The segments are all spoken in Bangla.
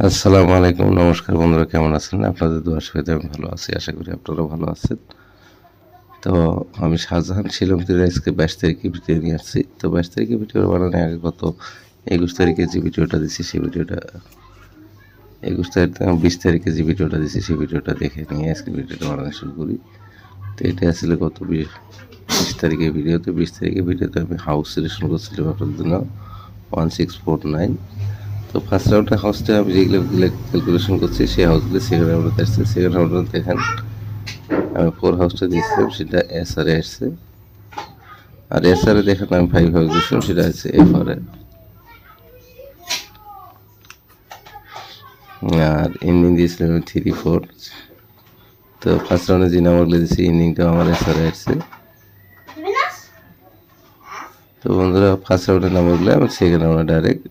আসসালামু আলাইকুম, নমস্কার বন্ধুরা, কেমন আছেন? আপনাদের দোয়ার সুবিধা আমি ভালো আছি, আশা করি আপনারাও ভালো আছেন। তো আমি শাহজাহান শিলংপুরে আজকে 22 তারিখে ভিডিও নিয়ে আসছি। তো 22 তারিখে ভিডিও বানানোর আগে গত 21 তারিখে যে ভিডিওটা দিচ্ছি সেই ভিডিওটা 21 তারিখ 20 তারিখে যে ভিডিওটা দিচ্ছি সেই ভিডিওটা দেখে নিয়ে আজকে ভিডিওটা বানানো শুরু করি। তো এটা আসলে গত 20 তারিখের ভিডিওতে 20 তারিখের ভিডিওতে আমি হাউস সিলেকশন করছিলাম আপনাদের জন্য 1649। তো ফার্স্ট রাউন্ডের হাউসটা আমি যেগুলো ক্যালকুলেশন করছি সেই হাউসগুলো সেকেন্ড রাউন্ডে আসছে। সেকেন্ড রাউন্ডে দেখেন আমি 4 হাউসটা দিয়েছিলাম, সেটা এস আর আসছে। আর এস আর দেখেন আমি 5 হাউস দিয়েছিলাম, সেটা আছে এফ আর। আর ইন্ডিং দিয়েছিলাম আমি 3 4। তো ফার্স্ট রাউন্ডে যে নাম্বারগুলো দিয়েছি ইন্ডিংটাও আমার এস আর আসছে। তো বন্ধুরা ফার্স্ট রাউন্ডের নাম্বারগুলো আমি সেকেন্ড রাউন্ডে ডাইরেক্ট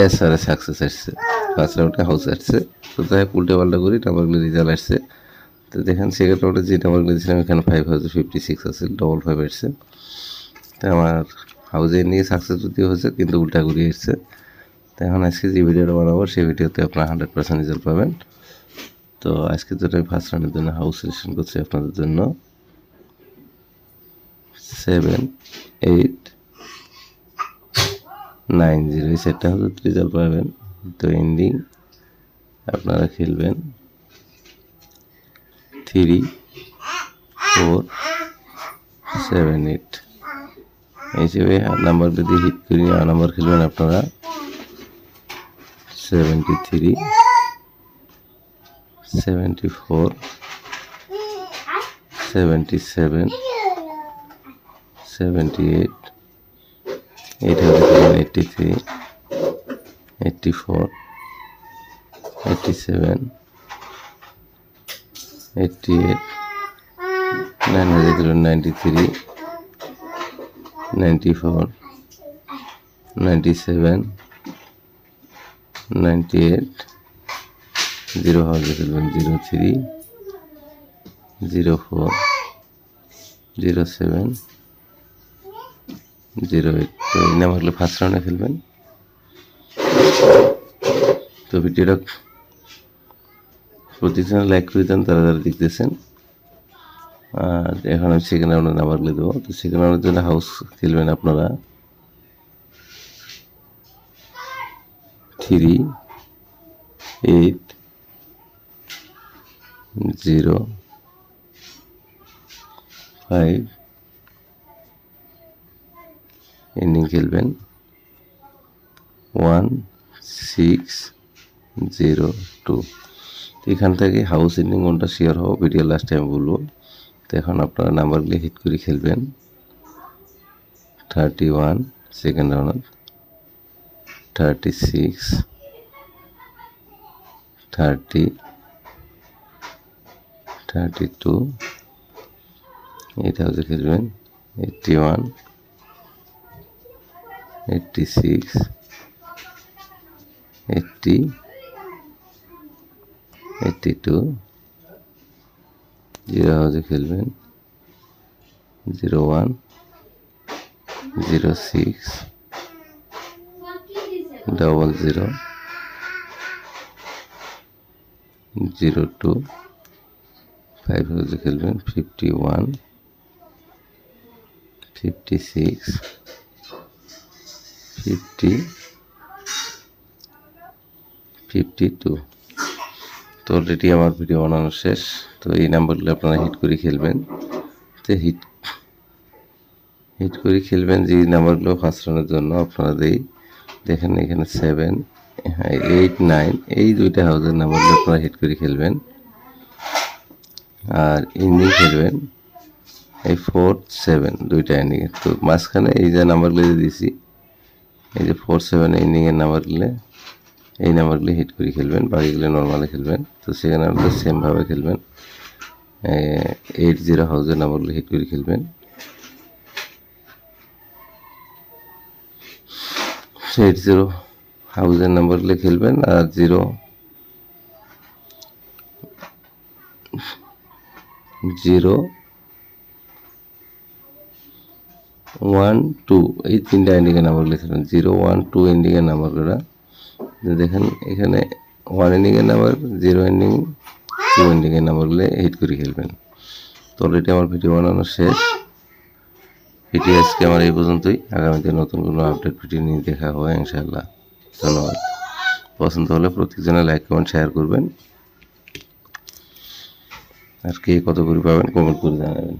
এস আর সাকসেস আসছে। ফার্স্ট রাউন্ডে হাউস আসছে। তো তাই উল্টে পাল্টা করি নাম্বারগুলো রেজাল্ট আসছে। তো দেখেন সেকেন্ড রাউন্ডে যে নাম্বারগুলো দিয়েছিলাম এখানে 5,056 আছে, 5 আসছে। তো আমার হাউসে নিয়ে সাকসেস যদিও হয়েছে কিন্তু উল্টা ঘুরিয়ে এসছে। তো এখন আজকে যে ভিডিওটা বানাবো সেই ভিডিওতে আপনার 100% রেজাল্ট পাবেন। তো আজকের জন্য আমি ফার্স্ট রাউন্ডের জন্য হাউস সিলেকশন করছি আপনাদের জন্য 7 8 9 0, এই সেটটা হলে রেজাল্ট পাবেন। তো এন্ডিং আপনারা খেলবেন 3 4 7 8 হিসেবে নাম্বারটা দিয়ে হিট করে নাম্বার খেলবেন আপনারা 73 74 77 78 83 84 87 88 93 94 97 98 0 হাউসে খেলবেন 03 04 07 08। তো এই নাম্বারগুলো ফার্স্ট রাউন্ডে খেলবেন। তো ভিডিওটা প্রতিদিন লাইক করে দেন তারা যারা দেখতেছেন। আর এখন আমি সেকেন্ড রাউন্ডের নাম্বারগুলো দেবো। তো সেকেন্ড রাউন্ডের জন্য হাউস খেলবেন আপনারা 3 8 0 5, এন্ডিং খেলবেন 1 6 0 2। তো এখান থেকে হাউস এন্ডিং কোনটা শেয়ার হবো ভিডিও লাস্ট টাইম বলবো। তো এখন আপনারা নাম্বারগুলো হিট করে খেলবেন 31 সেকেন্ড রাউন্ড, 36 30 32, এটা হচ্ছে খেলবেন 81 86 80 82, 0 হাউসে খেলবেন 01 06 00 02, 5 হাউসে খেলবেন 51 56 50 52। তো অলরেডি আমার ভিডিও বানানো শেষ। তো এই নাম্বারগুলো আপনারা হিট করে খেলবেন। তো হিট করে খেলবেন যে নাম্বারগুলো ফার্স্ট রাউন্ডের জন্য আপনারা দেখেন এখানে 7 8 9 এই দুইটা হাউসের নাম্বারগুলো আপনারা হিট করে খেলবেন। আর এন্ডিং খেলবেন এই 4 7 দুইটা এন্ডিং। তো মাঝখানে এই যে নাম্বারগুলো দিয়েছি এই যে 4 7 এন্ডিংয়ের নাম্বারগুলো, এই নাম্বারগুলো হিট করে খেলবেন, বাকিগুলো নর্মালে খেলবেন। তো সেখানে আপনারা সেমভাবে খেলবেন 8 0 হাউসের নাম্বারগুলো হিট করে খেলবেন। 8 0 হাউসের নাম্বারগুলো খেলবেন। আর 0 0 1 2 এই তিনটা এন্ডিংয়ের নাম্বার লিখেছেন 0 1 2 এন্ডিংয়ের নাম্বারগুলো দেখেন এখানে 1 এন্ডিংয়ের নাম্বার 0 এন্ডিং 2 এন্ডিংয়ের নাম্বারগুলো হিট করে খেলবেন। তো অলরেডি আমার ভিডিও বানানো শেষ। ভিডিও আজকে আমার এই পর্যন্তই। আগামীতে নতুন কোনো আপডেট ভিডিও নিয়ে দেখা হবে ইনশাআল্লাহ। ধন্যবাদ। পছন্দ হলে প্রত্যেকজনে লাইক কমেন্ট শেয়ার করবেন আর কে কত করে পাবেন কমেন্ট করে জানাবেন।